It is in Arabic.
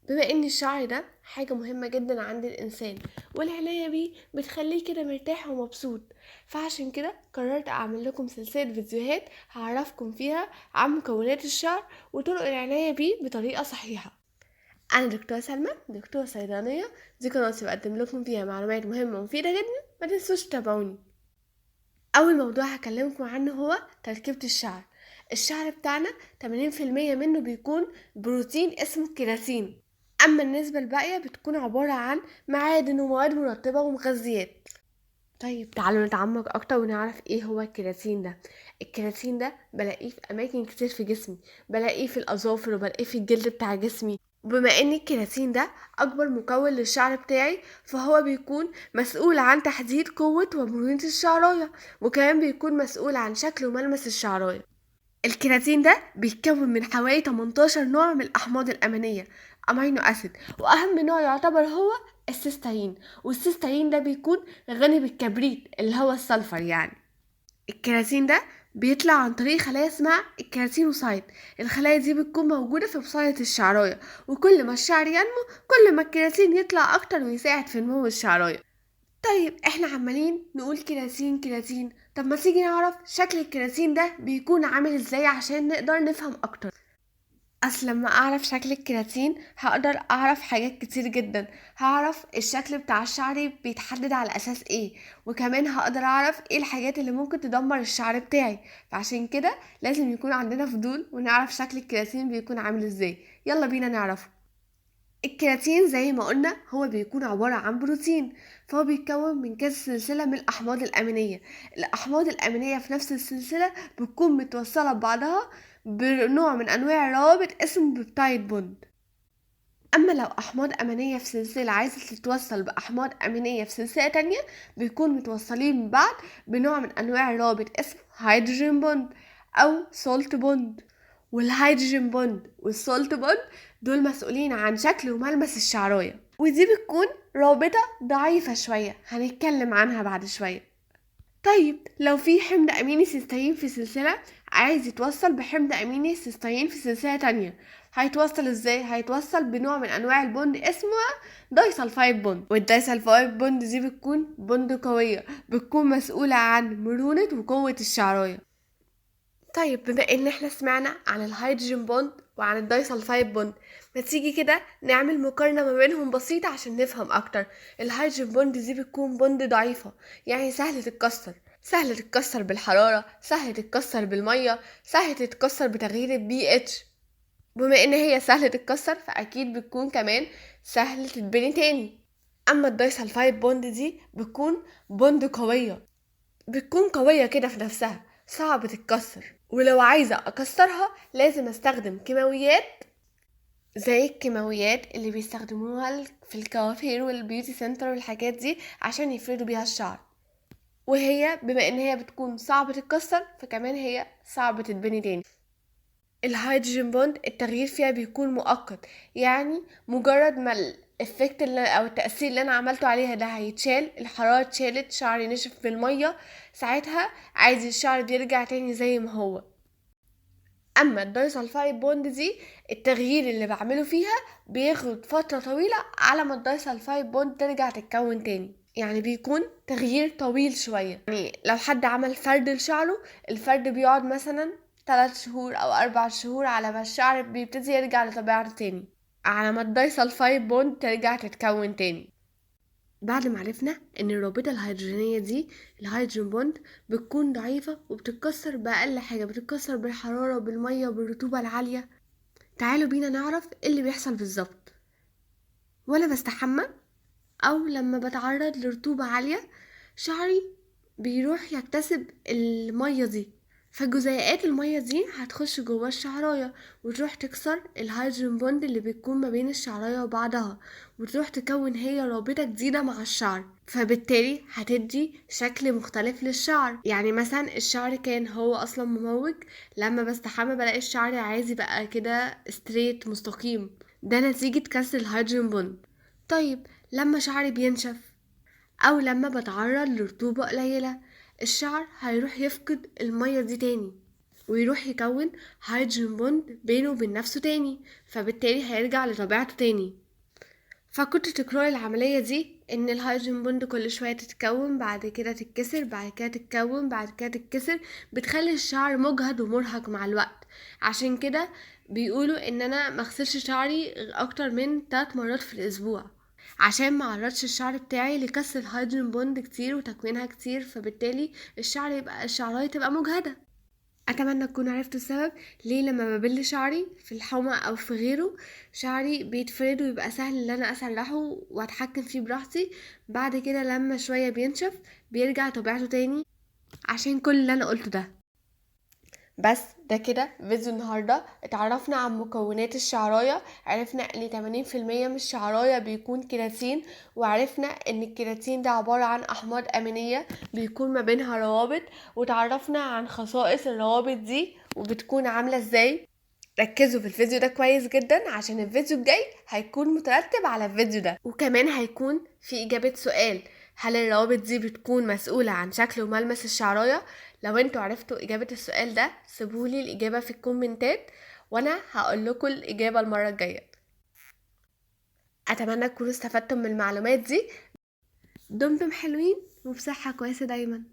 بما ان الشعر ده حاجة مهمة جدا عند الانسان، والعناية بيه بتخليه كده مرتاح ومبسوط. فعشان كده قررت اعمل لكم سلسلة فيديوهات هعرفكم فيها عن مكونات الشعر وطرق العناية بيه بطريقة صحيحة. انا دكتورة سلمى، دكتورة صيدلانية. دي قناتي بقدم لكم فيها معلومات مهمة ومفيدة جدا، ما تنسوش تتابعوني. اول موضوع هكلمكم عنه هو تركيبة الشعر. الشعر بتاعنا 80% منه بيكون بروتين اسمه الكيراتين، اما النسبة الباقية بتكون عبارة عن معادن ومواد مرطبة ومغذيات. طيب تعالوا نتعمق اكتر ونعرف ايه هو الكيراتين ده. الكيراتين ده بلاقيه في اماكن كتير في جسمي، بلاقيه في الاظافر وبلاقيه في الجلد بتاع جسمي. وبما ان الكيراتين ده اكبر مكون للشعر بتاعي، فهو بيكون مسؤول عن تحديد قوة ومرونة الشعراية، وكمان بيكون مسؤول عن شكل وملمس الشعراية. الكيراتين ده بيتكون من حوالي 18 نوع من الأحماض الأمينية، أمينو أسيد، وأهم نوع يعتبر هو السيستين. والسيستين ده بيكون غني بالكبريت اللي هو السلفر يعني. الكيراتين ده بيطلع عن طريق خلايا اسمها الكيراتينوسايت. الخلايا دي بتكون موجودة في بصيلة الشعراية، وكل ما الشعر ينمو كل ما الكيراتين يطلع أكتر ويساعد في نمو الشعراية. طيب احنا عمالين نقول كيراتين كيراتين، طب ما تيجي نعرف شكل الكيراتين ده بيكون عامل ازاي عشان نقدر نفهم اكتر. اصل لما اعرف شكل الكيراتين هقدر اعرف حاجات كتير جدا. هعرف الشكل بتاع الشعر بيتحدد على اساس ايه، وكمان هقدر اعرف ايه الحاجات اللي ممكن تدمر الشعر بتاعي. فعشان كده لازم يكون عندنا فضول ونعرف شكل الكيراتين بيكون عامل ازاي. يلا بينا نعرفه. الكيراتين زي ما قلنا هو بيكون عبارة عن بروتين، فهو بيتكون من كذا سلسلة من الأحماض الأمينية. الأحماض الأمينية في نفس السلسلة بتكون متوصلة ببعضها بنوع من أنواع الروابط اسمه بيبتايد بوند. أما لو أحماض أمينية في سلسلة عايزة تتوصل بأحماض أمينية في سلسلة تانية، بيكون متوصلين ببعض بنوع من أنواع الروابط اسمه هيدروجين بوند أو سولت بوند. والهيدروجين بوند والسولت بوند دول مسؤولين عن شكل وملمس الشعراية، ودي بتكون رابطة ضعيفة شوية هنتكلم عنها بعد شوية. طيب لو في حمض أميني سيستين في سلسلة عايز يتوصل بحمض أميني سيستين في سلسلة تانية، هيتوصل ازاي؟ هيتوصل بنوع من أنواع البوند اسمه دايسلفايد بوند. والدايسلفايد بوند دي بتكون بوند قوية، بتكون مسؤولة عن مرونة وقوة الشعراية. طيب بما ان احنا سمعنا عن الهيدروجين بوند وعن الدايسلفايد بوند، ما تيجي كده نعمل مقارنة ما بينهم بسيطة عشان نفهم اكتر. الهيدروجين بوند دي بتكون بوند ضعيفة، يعني سهلة تتكسر، سهلة تتكسر بالحرارة، سهلة تتكسر بالمية، سهلة تتكسر بتغيير البي اتش. بما ان هي سهلة تتكسر فاكيد بتكون كمان سهلة تتبني تاني. اما الدايسلفايد بوند دي بتكون بوند قوية، بتكون قوية كده في نفسها، صعب تتكسر، ولو عايزة أكسرها لازم أستخدم كيماويات زي الكيماويات اللي بيستخدموها في الكوافير والبيوتي سنتر والحاجات دي عشان يفردوا بيها الشعر. وهي بما ان هي بتكون صعبة تتكسر فكمان هي صعبة تتبني تاني. الهيدروجين بوند التغيير فيها بيكون مؤقت، يعني مجرد ما الافكت اللي او التأثير اللي انا عملته عليها ده هيتشال، الحرارة اتشالت، شعري نشف بالمية، ساعتها عادي الشعر بيرجع تاني زي ما هو. اما الدايسلفايد بوند دي التغيير اللي بعمله فيها بياخد فترة طويلة على ما الدايسلفايد بوند ترجع تتكون تاني، يعني بيكون تغيير طويل شوية. يعني لو حد عمل فرد لشعره، الفرد بيقعد مثلا 3 شهور او 4 شهور على ما الشعر بيبتدي يرجع لطبيعته تاني، على ما الدايسلفايد بوند ترجع تتكون تاني. بعد ما عرفنا ان الرابطة الهيدروجينية دي، الهيدروجين بوند، بتكون ضعيفة وبتتكسر بأقل حاجة، بتتكسر بالحرارة وبالمية وبالرطوبة العالية، تعالوا بينا نعرف ايه اللي بيحصل بالظبط. وانا بستحمى او لما بتعرض لرطوبة عالية، شعري بيروح يكتسب المية دي، فجزيئات المية دي هتخش جوه الشعراية وتروح تكسر الهيدروجين بوند اللي بيكون ما بين الشعراية وبعضها، وتروح تكون هي رابطة جديدة مع الشعر، فبالتالي هتدي شكل مختلف للشعر. يعني مثلا الشعر كان هو اصلا مموج، لما بستحمى بلاقي الشعر عادي بقى كده ستريت مستقيم، ده نتيجة كسر الهيدروجين بوند. طيب لما شعري بينشف او لما بتعرض لرطوبة قليلة، الشعر هيروح يفقد المية دي تاني، ويروح يكون هيدروجين بوند بينه وبين نفسه تاني، فبالتالي هيرجع لطبيعته تاني. فكنت تكرار العملية دي ان الهيدروجين بوند كل شوية تتكون، بعد كده تتكسر، بعد كده تتكون، بعد كده تتكسر، بتخلي الشعر مجهد ومرهق مع الوقت. عشان كده بيقولوا ان انا مغسلش شعري اكتر من 3 مرات في الاسبوع، عشان ما عرضش الشعر بتاعي لكسر الهيدروجين بوند كتير وتكوينها كتير، فبالتالي الشعرايه تبقى مجهدة. اتمنى تكونوا عرفتوا السبب ليه لما ببل شعري في الحمى او في غيره شعري بيتفرد ويبقى سهل ان انا اسرحه واتحكم فيه براحتي، بعد كده لما شوية بينشف بيرجع طبيعته تاني، عشان كل اللي انا قلته ده. بس ده كده فيديو النهاردة. اتعرفنا عن مكونات الشعراية، عرفنا ان 80% من الشعراية بيكون كيراتين، وعرفنا ان الكيراتين ده عبارة عن احماض امينية بيكون ما بينها روابط، وتعرفنا عن خصائص الروابط دي وبتكون عاملة ازاي. ركزوا في الفيديو ده كويس جدا، عشان الفيديو الجاي هيكون مترتب على الفيديو ده، وكمان هيكون في إجابة سؤال: هل الروابط دي بتكون مسؤولة عن شكل وملمس الشعراية؟ لو انتوا عرفتوا إجابة السؤال ده سيبولي الإجابة في الكومنتات، وانا هقول لكم الإجابة المرة الجاية. أتمنى تكونوا استفدتم من المعلومات دي. دمتم حلوين وبصحة كويسة دايما.